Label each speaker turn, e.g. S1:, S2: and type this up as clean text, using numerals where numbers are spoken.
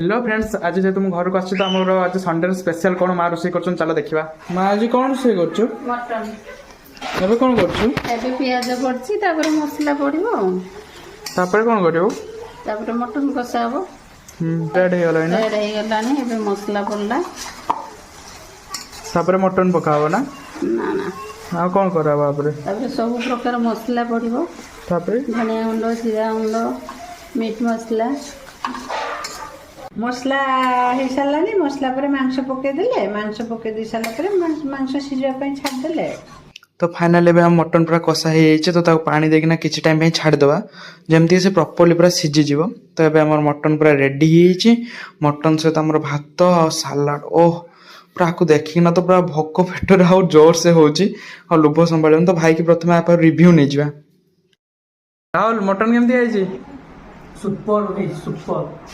S1: Hello friends, आज जेहेतु तुम घर को आस आज संडे स्पेशल कौन माँ रोषे कर चलो देखा। माँ आज कौन रोषे कर
S2: मटन
S1: कौन कर
S2: एबे पियाज पड़छि तापर मसला पड़िबो
S1: कौन कर
S2: तापर मटन कषा हबो
S1: रेड हो गला
S2: रेड हे गलानी एबे मसला पड़ला
S1: मटन पकाव ना
S2: ना ना
S1: हाँ कौन कर
S2: तापर सब प्रकार मसला पड़िबो धनिया गुंड जीरा गुंड मीट मसला मसला हो सारानी मसला पर मांस पकईदे मांस पकई दे सारा मांस सीझापी छाड़दे।
S1: तो फाइनाली हम मटन पूरा कषा हो तो पानी देना किसी टाइम छाड़देवा जमती से प्रॉपर्ली पूरा सीझीज। तो ये आम मटन पूरा रेडी हो मटन सहित आम भात आ सालाड ओह पूरा आपको देखना तो पूरा भोक पेटर आउ जोर से होची और लोभ संभाल। तो भाई की प्रथम आप रिव्यू नहीं जा। राहुल मटन केमती आई
S3: सुपर सुपर